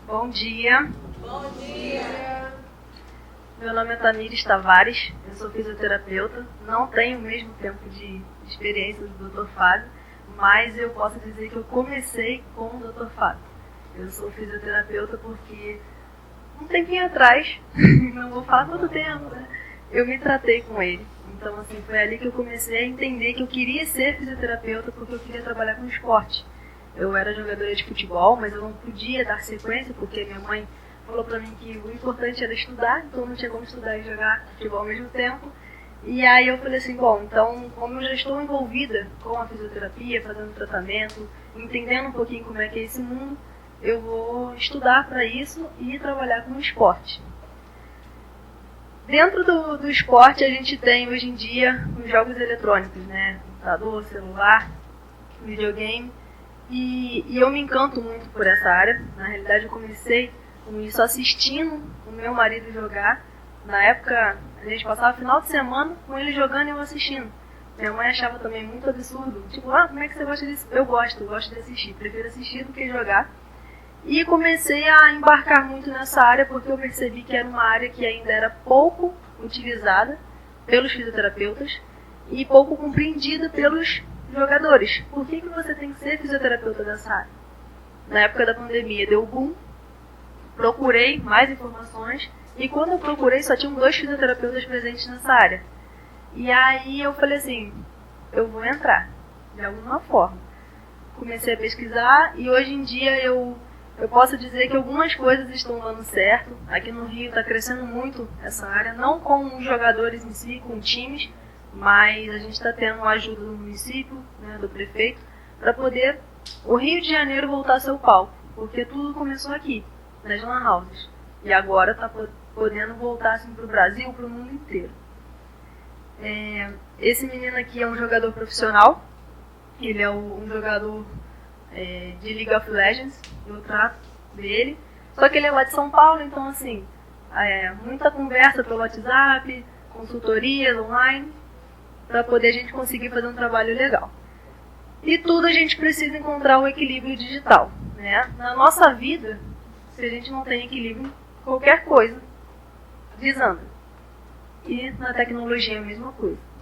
Bom dia. Bom dia. Meu nome é Tamires Tavares, eu sou fisioterapeuta. Não tenho o mesmo tempo de experiência do Dr. Fábio, mas eu posso dizer que eu comecei com o Dr. Fábio. Eu sou fisioterapeuta porque um tempinho atrás, não vou falar quanto tempo, né? Eu me tratei com ele. Então, assim, foi ali que eu comecei a entender que eu queria ser fisioterapeuta porque eu queria trabalhar com esporte. Eu era jogadora de futebol, mas eu não podia dar sequência porque minha mãe falou pra mim que o importante era estudar, então não tinha como estudar e jogar futebol ao mesmo tempo. E aí eu falei assim, bom, então como eu já estou envolvida com a fisioterapia, fazendo tratamento, entendendo um pouquinho como é que é esse mundo, eu vou estudar para isso e trabalhar com o esporte. Dentro do esporte a gente tem hoje em dia os jogos eletrônicos, né? Computador, celular, videogame. E eu me encanto muito por essa área. Na realidade eu comecei com isso assistindo o meu marido jogar. Na época a gente passava final de semana com ele jogando e eu assistindo. Minha mãe achava também muito absurdo. Tipo, como é que você gosta disso? Eu gosto de assistir. Prefiro assistir do que jogar. E comecei a embarcar muito nessa área porque eu percebi que era uma área que ainda era pouco utilizada pelos fisioterapeutas e pouco compreendida pelos jogadores. Por que você tem que ser fisioterapeuta dessa área? Na época da pandemia deu boom, procurei mais informações e quando eu procurei só tinham 2 fisioterapeutas presentes nessa área. E aí eu falei assim, eu vou entrar de alguma forma. Comecei a pesquisar e hoje em dia eu posso dizer que algumas coisas estão dando certo. Aqui no Rio está crescendo muito essa área, não com os jogadores em si, com times, mas a gente está tendo a ajuda do município, né, do prefeito, para poder o Rio de Janeiro voltar a ser o palco, porque tudo começou aqui, nas lan houses, e agora está podendo voltar assim, para o Brasil, para o mundo inteiro. Esse menino aqui é um jogador profissional, ele é um jogador de League of Legends, eu trato dele, só que ele é lá de São Paulo, então assim, muita conversa pelo WhatsApp, consultorias online, para poder a gente conseguir fazer um trabalho legal. E tudo a gente precisa encontrar um equilíbrio digital, né? Na nossa vida, se a gente não tem equilíbrio, qualquer coisa desanda. E na tecnologia é a mesma coisa.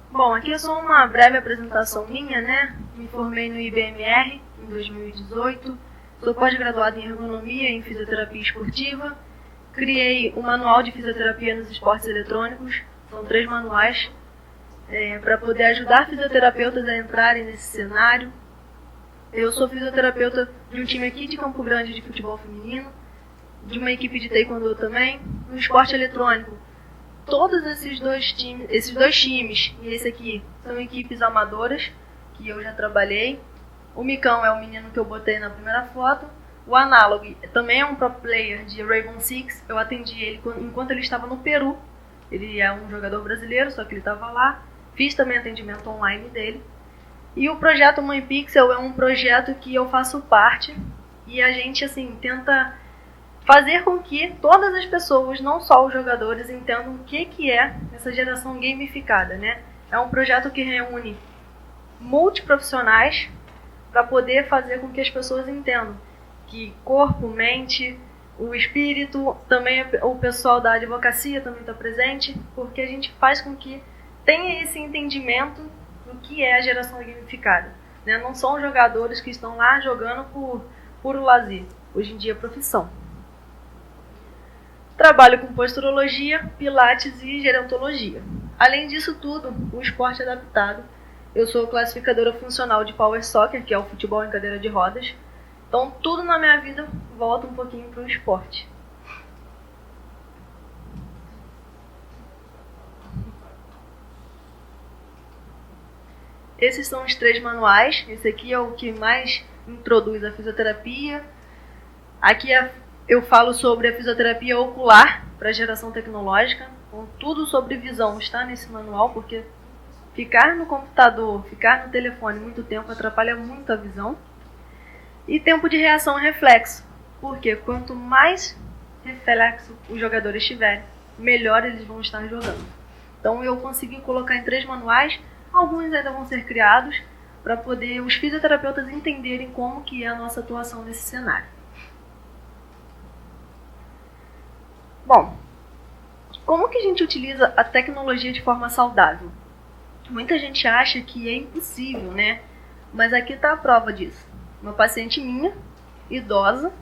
Bom, aqui é só uma breve apresentação minha, né? Me formei no IBMR em 2018, sou pós-graduada em ergonomia e em fisioterapia esportiva, criei um manual de fisioterapia nos esportes eletrônicos, são 3 manuais, para poder ajudar fisioterapeutas a entrarem nesse cenário. Eu sou fisioterapeuta de um time aqui de Campo Grande de futebol feminino, de uma equipe de taekwondo também, no esporte eletrônico. Todos esses dois times e esse aqui são equipes amadoras que eu já trabalhei. O Micão é o menino que eu botei na primeira foto. O Analog também é um pro player de Rainbow Six. Eu atendi ele enquanto ele estava no Peru. Ele é um jogador brasileiro, só que ele estava lá. Fiz também atendimento online dele. E o projeto Mãe Pixel é um projeto que eu faço parte e a gente assim tenta fazer com que todas as pessoas, não só os jogadores, entendam o que é essa geração gamificada, né? É um projeto que reúne multiprofissionais para poder fazer com que as pessoas entendam que corpo, mente, o espírito, também o pessoal da advocacia também está presente, porque a gente faz com que tenha esse entendimento do que é a geração gamificada, né? Não são jogadores que estão lá jogando por puro lazer, hoje em dia é profissão. Trabalho com posturologia, pilates e gerontologia. Além disso tudo, o esporte adaptado. Eu sou classificadora funcional de Power Soccer, que é o futebol em cadeira de rodas. Então, tudo na minha vida volta um pouquinho para o esporte. Esses são os 3 manuais. Esse aqui é o que mais introduz a fisioterapia. Aqui é Eu falo sobre a fisioterapia ocular para geração tecnológica. Então, tudo sobre visão está nesse manual, porque ficar no computador, ficar no telefone muito tempo atrapalha muito a visão. E tempo de reação e reflexo, porque quanto mais reflexo os jogadores tiverem, melhor eles vão estar jogando. Então eu consegui colocar em 3 manuais, alguns ainda vão ser criados, para poder os fisioterapeutas entenderem como que é a nossa atuação nesse cenário. Bom, como que a gente utiliza a tecnologia de forma saudável? Muita gente acha que é impossível, né? Mas aqui está a prova disso. Uma paciente minha, idosa,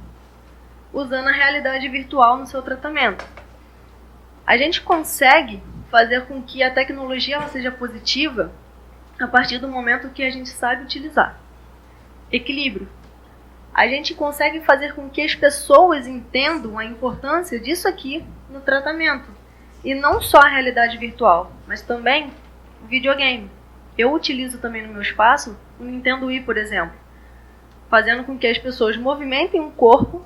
usando a realidade virtual no seu tratamento. A gente consegue fazer com que a tecnologia ela seja positiva a partir do momento que a gente sabe utilizar. Equilíbrio. A gente consegue fazer com que as pessoas entendam a importância disso aqui no tratamento. E não só a realidade virtual, mas também o videogame. Eu utilizo também no meu espaço o Nintendo Wii, por exemplo, fazendo com que as pessoas movimentem o corpo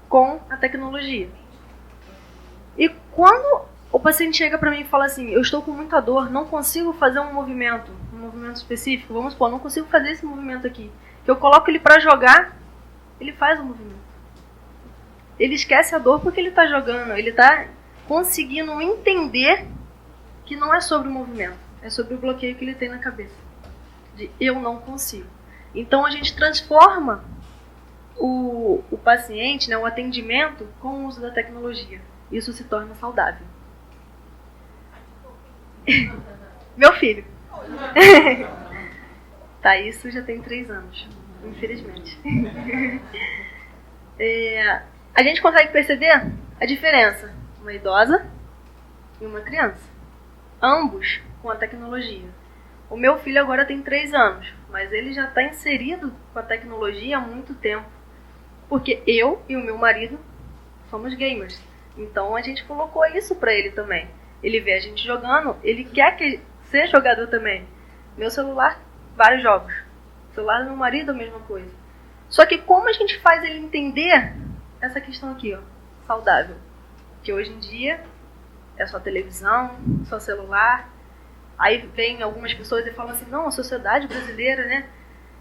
com a tecnologia. E quando o paciente chega para mim e fala assim, eu estou com muita dor, não consigo fazer um movimento específico, vamos supor, não consigo fazer esse movimento aqui, que eu coloco ele para jogar, ele faz o movimento. Ele esquece a dor porque ele está jogando, ele está conseguindo entender que não é sobre o movimento, é sobre o bloqueio que ele tem na cabeça, de eu não consigo. Então a gente transforma o paciente, né, o atendimento com o uso da tecnologia. Isso se torna saudável. Meu filho. Tá, isso já tem 3 anos, infelizmente. A gente consegue perceber a diferença, uma idosa e uma criança. Ambos com a tecnologia. O meu filho agora tem 3 anos, mas ele já está inserido com a tecnologia há muito tempo. Porque eu e o meu marido somos gamers. Então a gente colocou isso para ele também. Ele vê a gente jogando, ele quer ser jogador também. Meu celular, vários jogos. O celular do meu marido, a mesma coisa. Só que como a gente faz ele entender essa questão aqui, ó, saudável? Que hoje em dia é só televisão, só celular. Aí vem algumas pessoas e falam assim, não, a sociedade brasileira, né,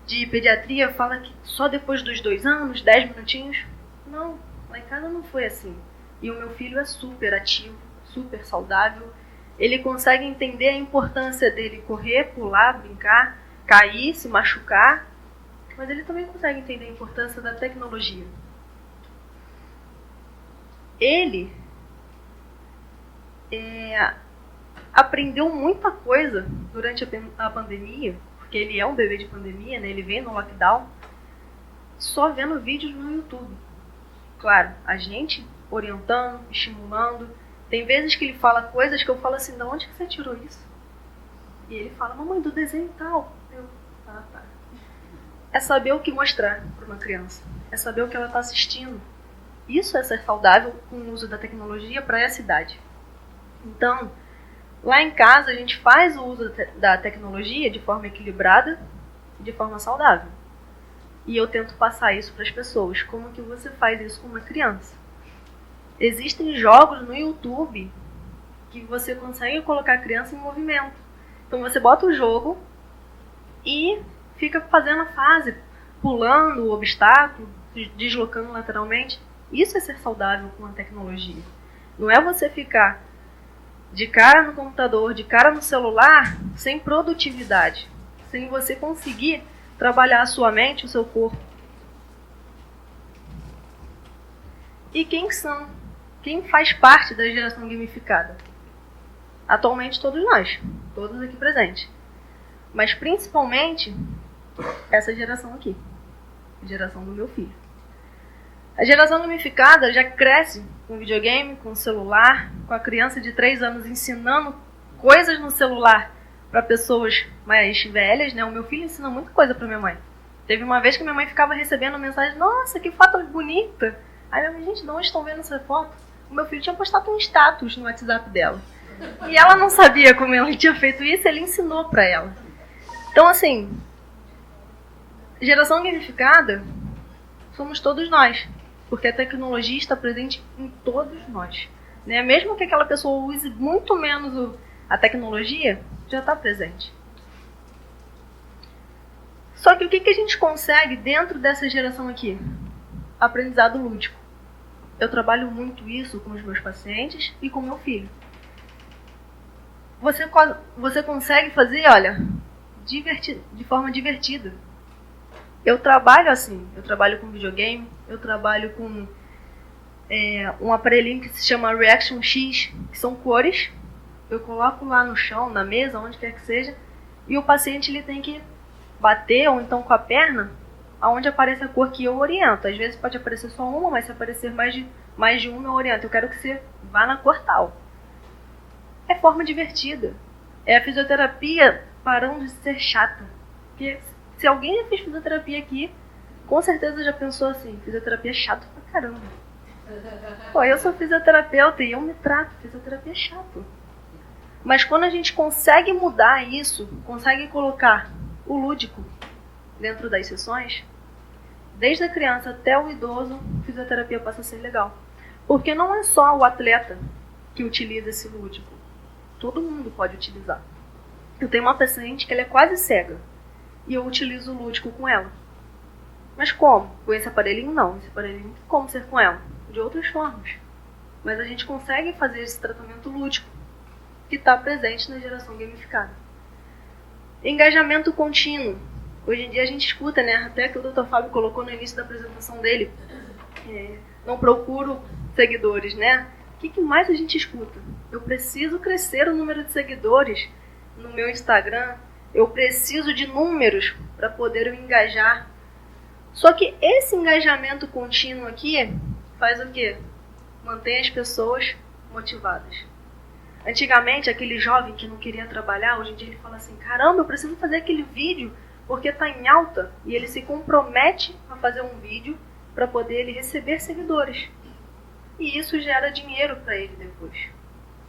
de pediatria fala que só depois dos 2 anos, 10 minutinhos. Não, lá em casa não foi assim. E o meu filho é super ativo, super saudável. Ele consegue entender a importância dele correr, pular, brincar, cair, se machucar. Mas ele também consegue entender a importância da tecnologia. Ele aprendeu muita coisa durante a pandemia, porque ele é um bebê de pandemia, né? Ele veio no lockdown, só vendo vídeos no YouTube. Claro, a gente orientando, estimulando. Tem vezes que ele fala coisas que eu falo assim, de onde que você tirou isso? E ele fala, mamãe, do desenho e tal. Tá. É saber o que mostrar para uma criança. É saber o que ela está assistindo. Isso é ser saudável com o uso da tecnologia para essa idade. Então, lá em casa a gente faz o uso da tecnologia de forma equilibrada e de forma saudável. E eu tento passar isso para as pessoas. Como que você faz isso com uma criança? Existem jogos no YouTube que você consegue colocar a criança em movimento. Então você bota o jogo e fica fazendo a fase, pulando o obstáculo, deslocando lateralmente. Isso é ser saudável com a tecnologia. Não é você ficar de cara no computador, de cara no celular, sem produtividade, sem você conseguir trabalhar a sua mente, o seu corpo. E quem faz parte da geração gamificada? Atualmente todos nós, todos aqui presentes. Mas principalmente essa geração aqui, a geração do meu filho. A geração gamificada já cresce com videogame, com celular, com a criança de 3 anos ensinando coisas no celular para pessoas mais velhas, né? O meu filho ensina muita coisa para minha mãe. Teve uma vez que minha mãe ficava recebendo mensagem, nossa, que foto bonita. Aí minha mãe, gente, de onde estão vendo essa foto? O meu filho tinha postado um status no WhatsApp dela. E ela não sabia como ele tinha feito isso, ele ensinou para ela. Então, assim, geração gamificada somos todos nós. Porque a tecnologia está presente em todos nós. Né? Mesmo que aquela pessoa use muito menos a tecnologia, já está presente. Só que o que a gente consegue dentro dessa geração aqui? Aprendizado lúdico. Eu trabalho muito isso com os meus pacientes e com meu filho. Você consegue fazer, olha, de forma divertida. Eu trabalho assim, eu trabalho com videogame, eu trabalho com um aparelhinho que se chama Reaction X, que são cores. Eu coloco lá no chão, na mesa, onde quer que seja, e o paciente ele tem que bater, ou então com a perna, aonde aparece a cor que eu oriento. Às vezes pode aparecer só uma, mas se aparecer mais de uma, eu oriento. Eu quero que você vá na cor tal. É forma divertida. É a fisioterapia parando de ser chata. Porque se alguém já fez fisioterapia aqui, com certeza já pensou assim, fisioterapia é chato pra caramba. Pô, eu sou fisioterapeuta e eu me trato, fisioterapia é chato. Mas quando a gente consegue mudar isso, consegue colocar o lúdico dentro das sessões, desde a criança até o idoso, a fisioterapia passa a ser legal. Porque não é só o atleta que utiliza esse lúdico. Todo mundo pode utilizar. Eu tenho uma paciente que ela é quase cega e eu utilizo o lúdico com ela. Mas como? Com esse aparelhinho não. Esse aparelhinho tem como ser com ela? De outras formas. Mas a gente consegue fazer esse tratamento lúdico que está presente na geração gamificada. Engajamento contínuo. Hoje em dia a gente escuta, né? Até que o Dr. Fábio colocou no início da apresentação dele. Não procuro seguidores, né? O que mais a gente escuta? Eu preciso crescer o número de seguidores no meu Instagram. Eu preciso de números para poder me engajar. Só que esse engajamento contínuo aqui faz o quê? Mantém as pessoas motivadas. Antigamente, aquele jovem que não queria trabalhar, hoje em dia ele fala assim, caramba, eu preciso fazer aquele vídeo porque está em alta. E ele se compromete a fazer um vídeo para poder ele receber seguidores. E isso gera dinheiro para ele depois.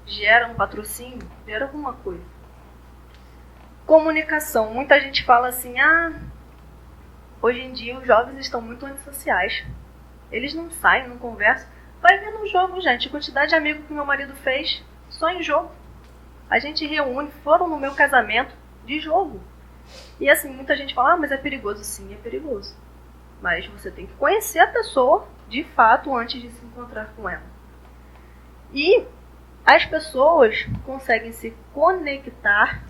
Gera um patrocínio, gera alguma coisa. Comunicação. Muita gente fala assim, hoje em dia os jovens estão muito antissociais. Eles não saem, não conversam. Vai ver no jogo, gente. A quantidade de amigos que meu marido fez só em jogo. A gente reúne, foram no meu casamento de jogo. E assim, muita gente fala, mas é perigoso. Sim, é perigoso. Mas você tem que conhecer a pessoa, de fato, antes de se encontrar com ela. E as pessoas conseguem se conectar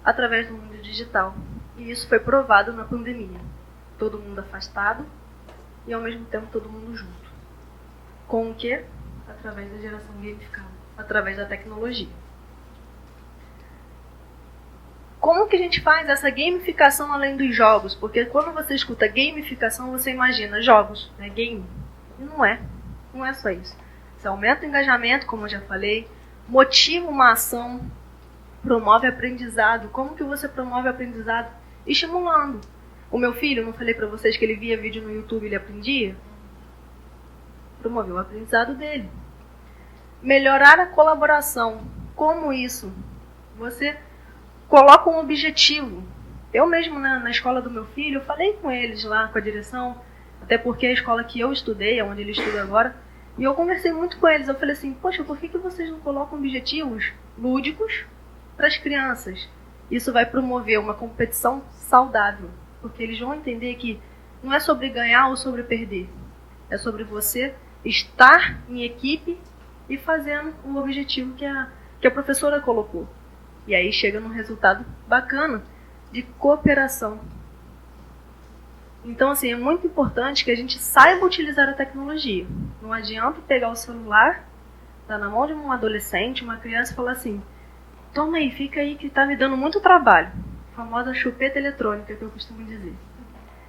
através do mundo digital. E isso foi provado na pandemia. Todo mundo afastado e ao mesmo tempo todo mundo junto. Com o quê? Através da geração gamificada, através da tecnologia. Como que a gente faz essa gamificação além dos jogos? Porque quando você escuta gamificação, você imagina jogos, né? Game. E não é. Não é só isso. Você aumenta o engajamento, como eu já falei, motiva uma ação, promove aprendizado. Como que você promove aprendizado? Estimulando. O meu filho, não falei para vocês que ele via vídeo no YouTube e ele aprendia? Promoveu o aprendizado dele. Melhorar a colaboração. Como isso? Você coloca um objetivo. Eu mesmo na escola do meu filho, eu falei com eles lá, com a direção, até porque é a escola que eu estudei, é onde ele estuda agora, e eu conversei muito com eles. Eu falei assim, poxa, por que vocês não colocam objetivos lúdicos para as crianças? Isso vai promover uma competição saudável, porque eles vão entender que não é sobre ganhar ou sobre perder, é sobre você estar em equipe e fazendo o objetivo que a professora colocou. E aí chega num resultado bacana de cooperação. Então, assim, é muito importante que a gente saiba utilizar a tecnologia. Não adianta pegar o celular, tá na mão de um adolescente, uma criança, e falar assim, toma aí, fica aí que tá me dando muito trabalho. A famosa chupeta eletrônica, que eu costumo dizer.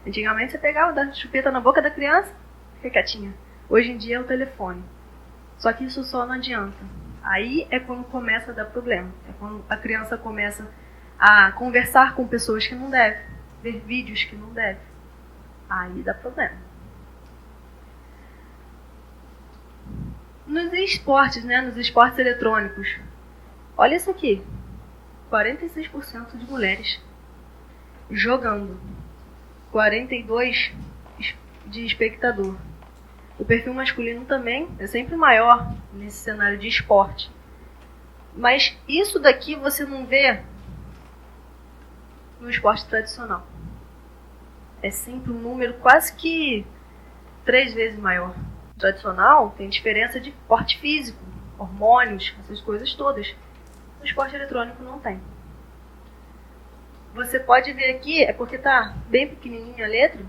Antigamente você pegava, dava chupeta na boca da criança, fica quietinha. Hoje em dia é o telefone. Só que isso só não adianta. Aí é quando começa a dar problema. É quando a criança começa a conversar com pessoas que não deve, ver vídeos que não deve. Aí dá problema. Nos esportes, né? Nos esportes eletrônicos. Olha isso aqui. 46% de mulheres jogando. 42% de espectador. O perfil masculino também é sempre maior nesse cenário de esporte. Mas isso daqui você não vê no esporte tradicional. É sempre um número quase que 3 vezes maior. No tradicional tem diferença de porte físico, hormônios, essas coisas todas. No esporte eletrônico não tem. Você pode ver aqui, é porque está bem pequenininha a letra,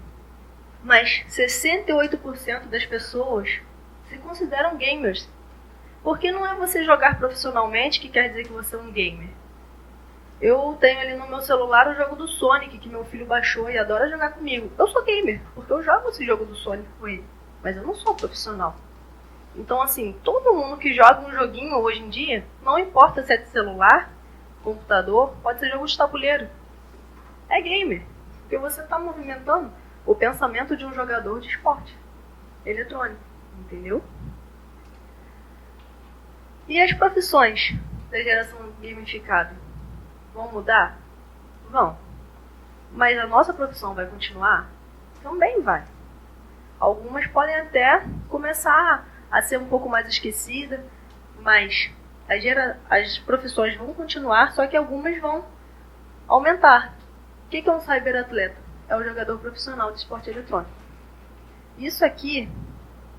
mas 68% das pessoas se consideram gamers. Porque não é você jogar profissionalmente que quer dizer que você é um gamer. Eu tenho ali no meu celular o jogo do Sonic, que meu filho baixou e adora jogar comigo. Eu sou gamer, porque eu jogo esse jogo do Sonic com ele. Mas eu não sou profissional. Então, assim, todo mundo que joga um joguinho hoje em dia, não importa se é de celular, computador, pode ser jogo de tabuleiro. É gamer. Porque você está movimentando o pensamento de um jogador de esporte eletrônico. Entendeu? E as profissões da geração gamificada? Vão mudar? Vão. Mas a nossa profissão vai continuar? Também vai. Algumas podem até começar a ser um pouco mais esquecidas, mas as profissões vão continuar, só que algumas vão aumentar. O que é um cyberatleta? É o jogador profissional de esporte eletrônico. Isso aqui,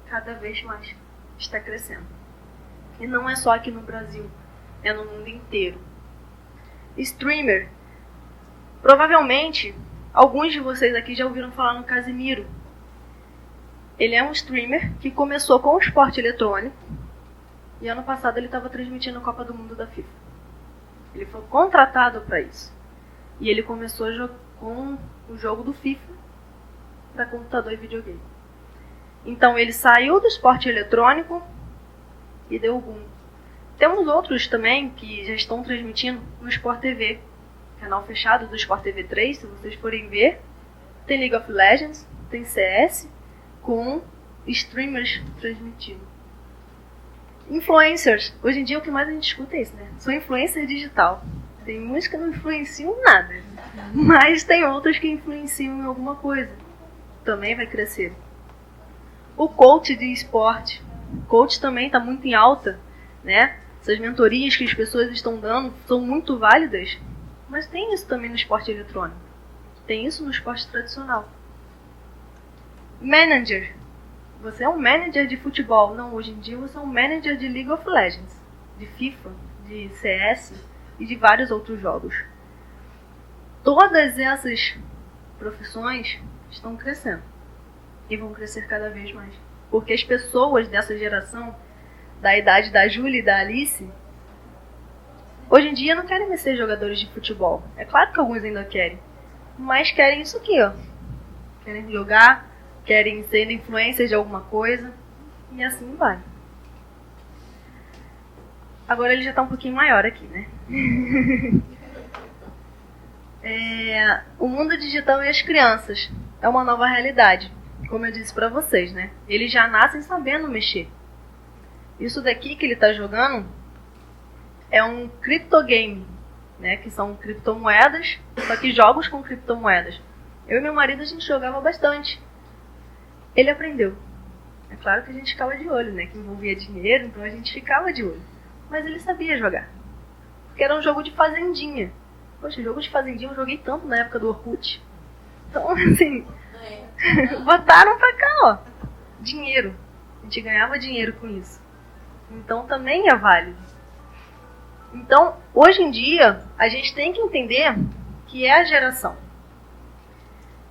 cada vez mais, está crescendo. E não é só aqui no Brasil, é no mundo inteiro. Streamer. Provavelmente, alguns de vocês aqui já ouviram falar no Casimiro. Ele é um streamer que começou com o esporte eletrônico e ano passado ele estava transmitindo a Copa do Mundo da FIFA. Ele foi contratado para isso. E ele começou com o jogo do FIFA para computador e videogame. Então ele saiu do esporte eletrônico e deu o boom. Temos outros também que já estão transmitindo no Sport TV, canal fechado do Sport TV 3, se vocês forem ver. Tem League of Legends, tem CS, com streamers transmitindo. Influencers. Hoje em dia o que mais a gente escuta é isso, né? Sou influencer digital. Tem uns que não influenciam nada, mas tem outros que influenciam em alguma coisa. Também vai crescer. O coach de esporte. O coach também está muito em alta, né? Essas mentorias que as pessoas estão dando são muito válidas, mas tem isso também no esporte eletrônico. Tem isso no esporte tradicional. Manager. Você é um manager de futebol. Não, hoje em dia você é um manager de League of Legends, de FIFA, de CS e de vários outros jogos. Todas essas profissões estão crescendo e vão crescer cada vez mais. Porque as pessoas dessa geração, da idade da Júlia e da Alice, hoje em dia não querem mais ser jogadores de futebol. É claro que alguns ainda querem, mas querem isso aqui, ó. Querem jogar, querem ser influencers de alguma coisa, e assim vai. Agora ele já está um pouquinho maior aqui, né? O mundo digital e as crianças é uma nova realidade, como eu disse para vocês, né? Eles já nascem sabendo mexer. Isso daqui que ele está jogando é um criptogame, né? Que são criptomoedas, só que jogos com criptomoedas. Eu e meu marido a gente jogava bastante. Ele aprendeu. É claro que a gente ficava de olho, né? Que envolvia dinheiro, então a gente ficava de olho. Mas ele sabia jogar. Porque era um jogo de fazendinha. Poxa, jogo de fazendinha eu joguei tanto na época do Orkut. Então, assim, botaram pra cá, ó. Dinheiro. A gente ganhava dinheiro com isso. Então também é válido. Então, hoje em dia, a gente tem que entender que é a geração.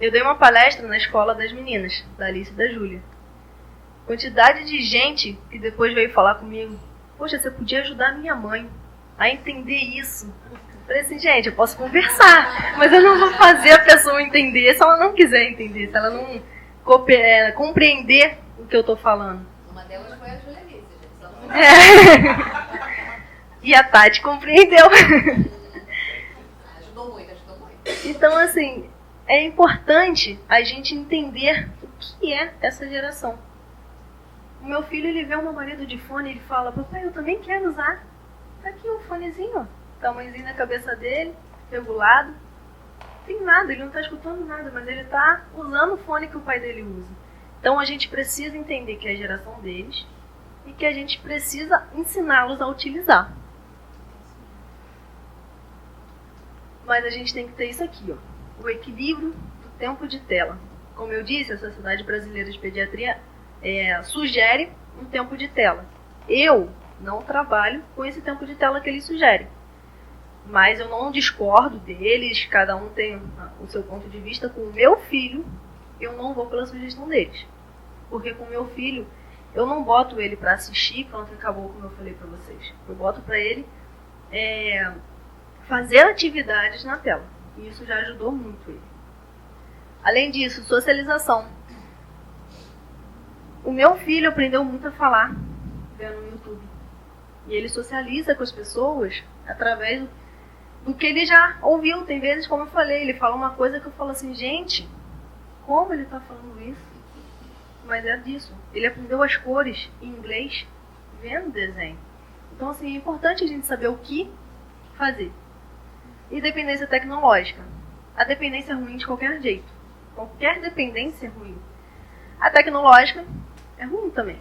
Eu dei uma palestra na escola das meninas, da Alice e da Júlia. Quantidade de gente que depois veio falar comigo. Poxa, você podia ajudar a minha mãe a entender isso. Eu falei assim, gente, eu posso conversar, mas eu não vou fazer a pessoa entender se ela não quiser entender, se ela não compreender o que eu estou falando. Uma delas foi a Júlia Alice, gente. E a Tati compreendeu. Ajudou muito. Então, assim, é importante a gente entender o que é essa geração. O meu filho, ele vê o meu marido de fone e ele fala, papai, eu também quero usar. Tá aqui o fonezinho, ó. Tamanhozinho na cabeça dele, regulado. Não tem nada, ele não tá escutando nada, mas ele tá usando o fone que o pai dele usa. Então a gente precisa entender que é a geração deles e que a gente precisa ensiná-los a utilizar. Mas a gente tem que ter isso aqui, ó, o equilíbrio do tempo de tela. Como eu disse, a Sociedade Brasileira de Pediatria sugere um tempo de tela. Eu não trabalho com esse tempo de tela que eles sugerem. Mas eu não discordo deles, cada um tem o seu ponto de vista. Com o meu filho, eu não vou pela sugestão deles. Porque com o meu filho, eu não boto ele para assistir, pronto, acabou como eu falei para vocês. Eu boto para ele fazer atividades na tela. E isso já ajudou muito ele. Além disso, socialização. O meu filho aprendeu muito a falar vendo no YouTube. E ele socializa com as pessoas através do que ele já ouviu. Tem vezes, como eu falei, ele fala uma coisa que eu falo assim, gente, como ele está falando isso? Mas é disso. Ele aprendeu as cores em inglês vendo desenho. Então, assim, é importante a gente saber o que fazer. E dependência tecnológica. A dependência é ruim de qualquer jeito. Qualquer dependência é ruim. A tecnológica é ruim também.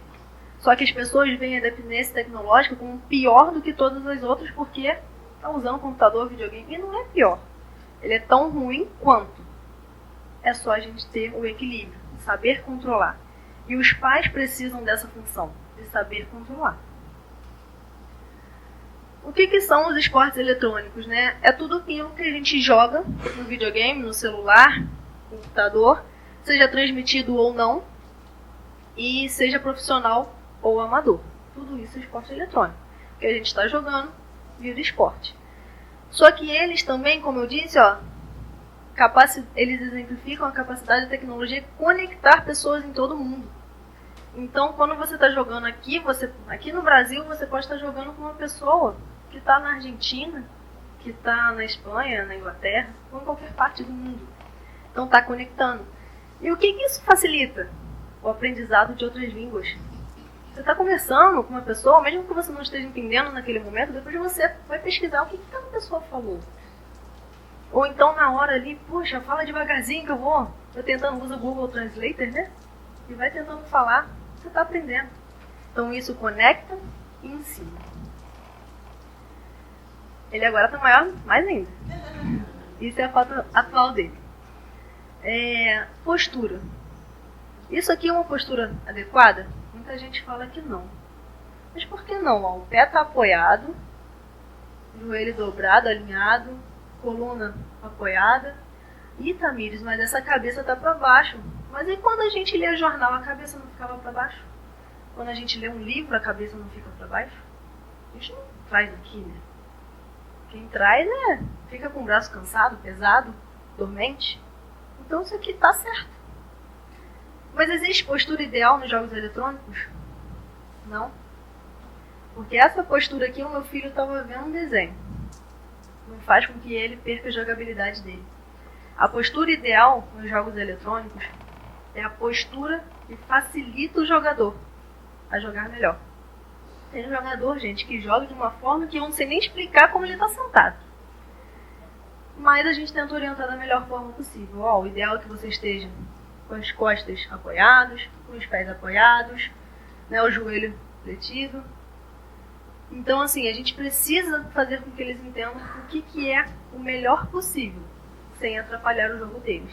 Só que as pessoas veem a dependência tecnológica como pior do que todas as outras porque está usando computador, videogame. E não é pior. Ele é tão ruim quanto. É só a gente ter o equilíbrio, saber controlar. E os pais precisam dessa função, de saber controlar. O que são os esportes eletrônicos, né? É tudo aquilo que a gente joga no videogame, no celular, no computador, seja transmitido ou não, e seja profissional ou amador. Tudo isso é esporte eletrônico. O que a gente está jogando vira esporte. Só que eles também, como eu disse, eles exemplificam a capacidade da tecnologia de conectar pessoas em todo o mundo. Então, quando você está jogando aqui no Brasil, você pode estar jogando com uma pessoa que está na Argentina, que está na Espanha, na Inglaterra, ou em qualquer parte do mundo. Então, está conectando. E o que isso facilita? O aprendizado de outras línguas. Você está conversando com uma pessoa, mesmo que você não esteja entendendo naquele momento, depois você vai pesquisar o que aquela pessoa falou. Ou então, na hora ali, puxa, fala devagarzinho que eu vou. Eu tentando, usa o Google Translator, né? E vai tentando falar, você está aprendendo. Então, isso conecta e ensina. Ele agora está maior, mais ainda. Isso é a foto atual dele. Postura. Isso aqui é uma postura adequada? Muita gente fala que não. Mas por que não? O pé está apoiado, joelho dobrado, alinhado, coluna apoiada. Ih, Tamires, mas essa cabeça está para baixo. Mas e quando a gente lê jornal, a cabeça não ficava para baixo? Quando a gente lê um livro, a cabeça não fica para baixo? A gente não traz aqui, né? Quem traz fica com o braço cansado, pesado, dormente. Então isso aqui está certo. Mas existe postura ideal nos jogos eletrônicos? Não. Porque essa postura aqui, o meu filho estava vendo um desenho. Não faz com que ele perca a jogabilidade dele. A postura ideal nos jogos eletrônicos é a postura que facilita o jogador a jogar melhor. Tem um jogador, gente, que joga de uma forma que eu não sei nem explicar como ele está sentado. Mas a gente tenta orientar da melhor forma possível. O ideal é que você esteja com as costas apoiadas, com os pés apoiados, né, o joelho fletido. Então, assim, a gente precisa fazer com que eles entendam o que é o melhor possível, sem atrapalhar o jogo deles.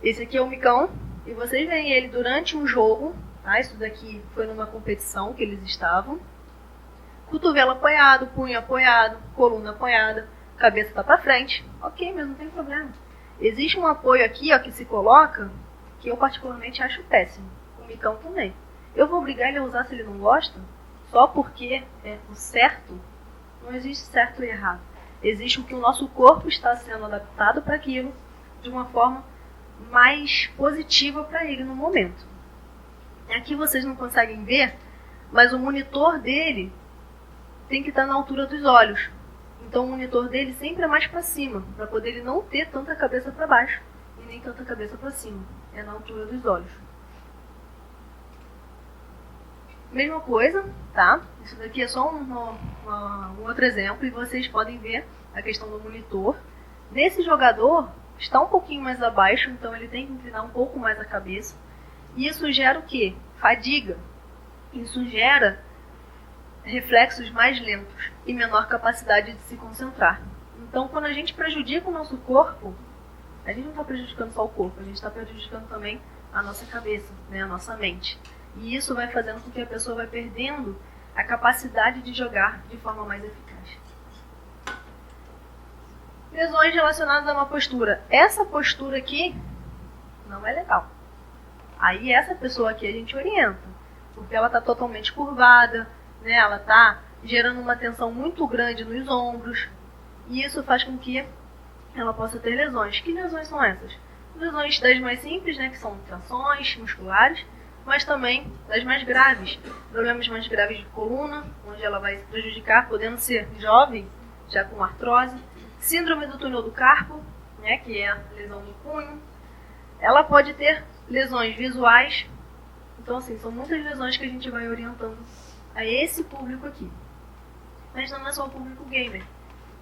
Esse aqui é o micão, e vocês veem ele durante um jogo, tá? Isso daqui foi numa competição que eles estavam. Cotovelo apoiado, punho apoiado, coluna apoiada, cabeça está para frente. Ok, mas não tem problema. Existe um apoio aqui, que se coloca, que eu particularmente acho péssimo. O micão também. Eu vou obrigar ele a usar se ele não gosta? Só porque o certo, não existe certo e errado. Existe o que o nosso corpo está sendo adaptado para aquilo de uma forma mais positiva para ele no momento. Aqui vocês não conseguem ver, mas o monitor dele tem que estar na altura dos olhos. Então o monitor dele sempre é mais para cima, para poder ele não ter tanta cabeça para baixo e nem tanta cabeça para cima. É na altura dos olhos. Mesma coisa, tá? Isso daqui é só um outro exemplo e vocês podem ver a questão do monitor. Nesse jogador, está um pouquinho mais abaixo, então ele tem que inclinar um pouco mais a cabeça. E isso gera o quê? Fadiga. Isso gera reflexos mais lentos e menor capacidade de se concentrar. Então, quando a gente prejudica o nosso corpo, a gente não está prejudicando só o corpo, a gente está prejudicando também a nossa cabeça, né, a nossa mente. E isso vai fazendo com que a pessoa vai perdendo a capacidade de jogar de forma mais eficaz. Lesões relacionadas a uma postura. Essa postura aqui não é legal. Aí essa pessoa aqui a gente orienta, porque ela está totalmente curvada, né, ela está gerando uma tensão muito grande nos ombros, e isso faz com que ela possa ter lesões. Que lesões são essas? Lesões das mais simples, né, que são tensões musculares, mas também das mais graves. Problemas mais graves de coluna, onde ela vai se prejudicar, podendo ser jovem, já com artrose. Síndrome do túnel do carpo, né, que é a lesão do punho. Ela pode ter lesões visuais. Então, assim, são muitas lesões que a gente vai orientando a esse público aqui. Mas não é só o público gamer.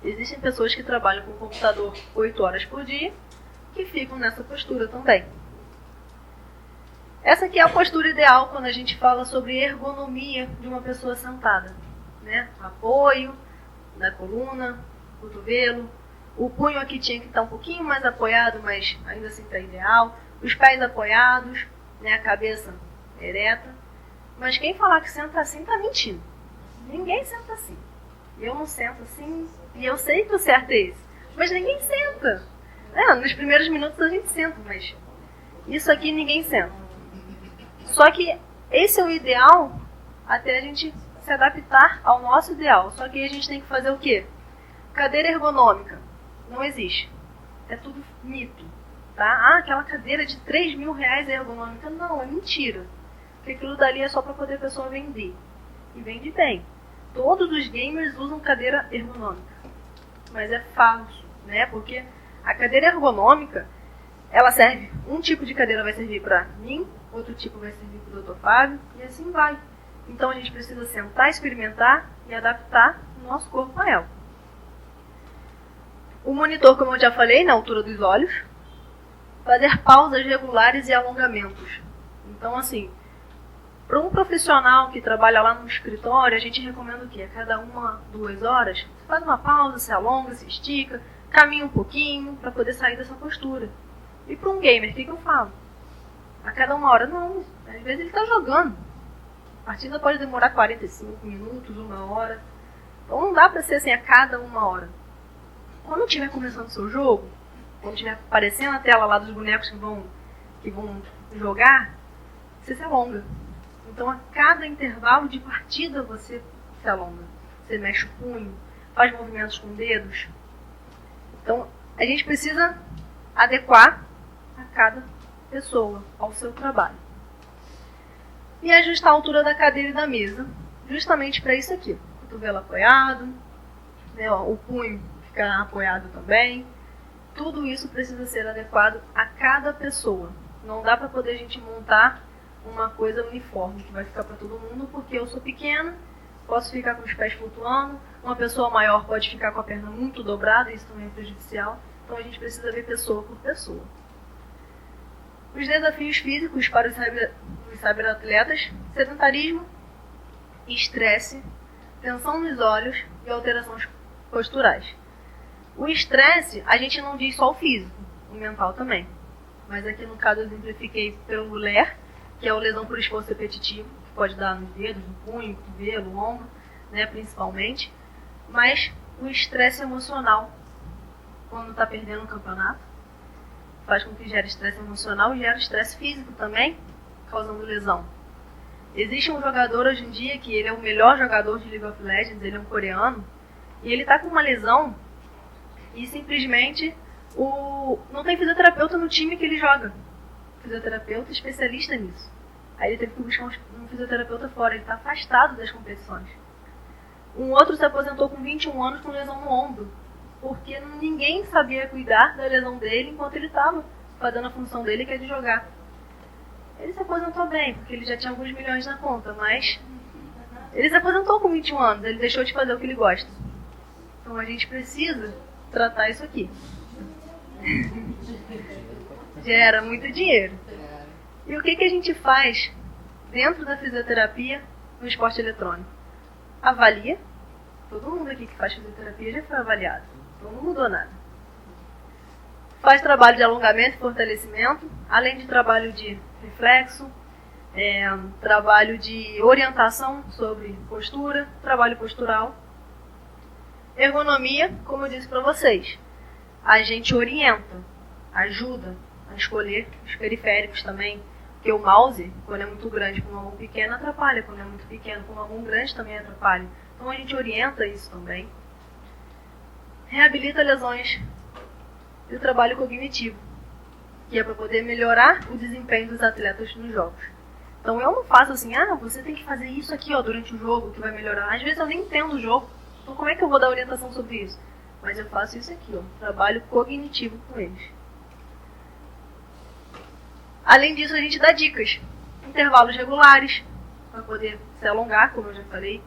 Existem pessoas que trabalham com o computador 8 horas por dia, que ficam nessa postura também. Essa aqui é a postura ideal quando a gente fala sobre ergonomia de uma pessoa sentada, né? Apoio na coluna, cotovelo. O punho aqui tinha que estar um pouquinho mais apoiado, mas ainda assim está ideal. Os pés apoiados, né? A cabeça ereta. Mas quem falar que senta assim está mentindo. Ninguém senta assim. Eu não sento assim, e eu sei que o certo é esse. Mas ninguém senta. Nos primeiros minutos a gente senta, mas isso aqui ninguém senta. Só que esse é o ideal até a gente se adaptar ao nosso ideal. Só que a gente tem que fazer o quê? Cadeira ergonômica. Não existe. É tudo mito. Tá? Aquela cadeira de 3 mil reais é ergonômica. Não, é mentira. Porque aquilo dali é só para poder a pessoa vender. E vende bem. Todos os gamers usam cadeira ergonômica. Mas é falso, né? Porque a cadeira ergonômica, ela serve, um tipo de cadeira vai servir para mim, outro tipo vai servir para o Dr. Fábio, e assim vai. Então a gente precisa sentar, experimentar e adaptar o nosso corpo a ela. O monitor, como eu já falei, na altura dos olhos. Fazer pausas regulares e alongamentos. Então, assim, para um profissional que trabalha lá no escritório, a gente recomenda o quê? A cada 1-2 horas, você faz uma pausa, se alonga, se estica, caminha um pouquinho para poder sair dessa postura. E para um gamer, o que eu falo? A cada 1 hora, não. Às vezes ele está jogando. A partida pode demorar 45 minutos, 1 hora. Então não dá para ser assim a cada 1 hora. Quando estiver começando o seu jogo, quando estiver aparecendo a tela lá dos bonecos que vão jogar, você se alonga. Então, a cada intervalo de partida, você se alonga. Você mexe o punho, faz movimentos com dedos. Então, a gente precisa adequar a cada pessoa, ao seu trabalho. E ajustar a altura da cadeira e da mesa, justamente para isso aqui. Cotovelo apoiado, né, o punho ficar apoiado também. Tudo isso precisa ser adequado a cada pessoa. Não dá para poder a gente montar uma coisa uniforme que vai ficar para todo mundo, porque eu sou pequena, posso ficar com os pés flutuando, uma pessoa maior pode ficar com a perna muito dobrada, isso também é prejudicial, então a gente precisa ver pessoa por pessoa. Os desafios físicos para os cyberatletas: sedentarismo, estresse, tensão nos olhos e alterações posturais. O estresse, a gente não diz só o físico, o mental também, mas aqui no caso eu exemplifiquei pelo LER, que é a lesão por esforço repetitivo, que pode dar nos dedos, no punho, cotovelo, ombro, né, principalmente. Mas o estresse emocional, quando está perdendo um campeonato, faz com que gere estresse emocional e gere estresse físico também, causando lesão. Existe um jogador hoje em dia que ele é o melhor jogador de League of Legends, ele é um coreano, e ele está com uma lesão e simplesmente não tem fisioterapeuta no time que ele joga. Fisioterapeuta especialista nisso. Aí ele teve que buscar um fisioterapeuta fora, ele está afastado das competições. Um outro se aposentou com 21 anos com lesão no ombro, porque ninguém sabia cuidar da lesão dele enquanto ele estava fazendo a função dele, que é de jogar. Ele se aposentou bem, porque ele já tinha alguns milhões na conta, mas ele se aposentou com 21 anos, ele deixou de fazer o que ele gosta. Então a gente precisa tratar isso aqui. Gera muito dinheiro. E o que a gente faz dentro da fisioterapia no esporte eletrônico? Avalia. Todo mundo aqui que faz fisioterapia já foi avaliado. Então não mudou nada. Faz trabalho de alongamento e fortalecimento, além de trabalho de reflexo, trabalho de orientação sobre postura, trabalho postural. Ergonomia, como eu disse para vocês, a gente orienta, ajuda a escolher os periféricos também, porque o mouse, quando é muito grande com uma mão pequena, atrapalha, quando é muito pequeno com uma mão grande também atrapalha. Então a gente orienta isso também. Reabilita lesões e o trabalho cognitivo, que é para poder melhorar o desempenho dos atletas nos jogos. Então eu não faço assim, você tem que fazer isso aqui durante o jogo que vai melhorar. Às vezes eu nem entendo o jogo, então como é que eu vou dar orientação sobre isso? Mas eu faço isso aqui, trabalho cognitivo com eles. Além disso, a gente dá dicas, intervalos regulares, para poder se alongar, como eu já falei,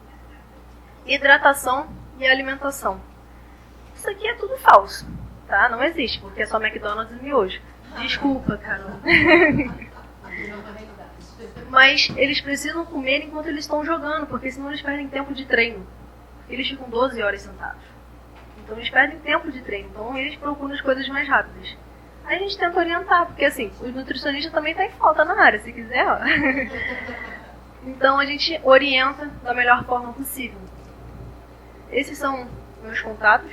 hidratação e alimentação. Isso aqui é tudo falso, tá? Não existe, porque é só McDonald's e miojo. Desculpa, Carol. Mas eles precisam comer enquanto eles estão jogando, porque senão eles perdem tempo de treino. Eles ficam 12 horas sentados. Então eles perdem tempo de treino, então eles procuram as coisas mais rápidas. Aí a gente tenta orientar, porque assim, os nutricionistas também estão em falta na área, se quiser, Então a gente orienta da melhor forma possível. Esses são meus contatos.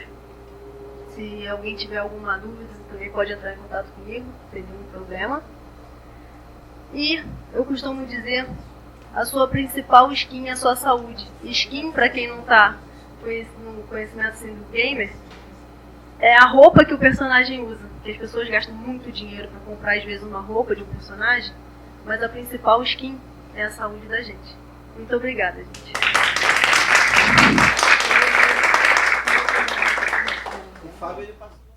Se alguém tiver alguma dúvida, também pode entrar em contato comigo, não tem nenhum problema. E eu costumo dizer, a sua principal skin é a sua saúde. Skin, para quem não está no conhecimento assim, do gamer, é a roupa que o personagem usa. Porque as pessoas gastam muito dinheiro para comprar, às vezes, uma roupa de um personagem, mas a principal skin é a saúde da gente. Muito obrigada, gente. O Fábio, ele passou.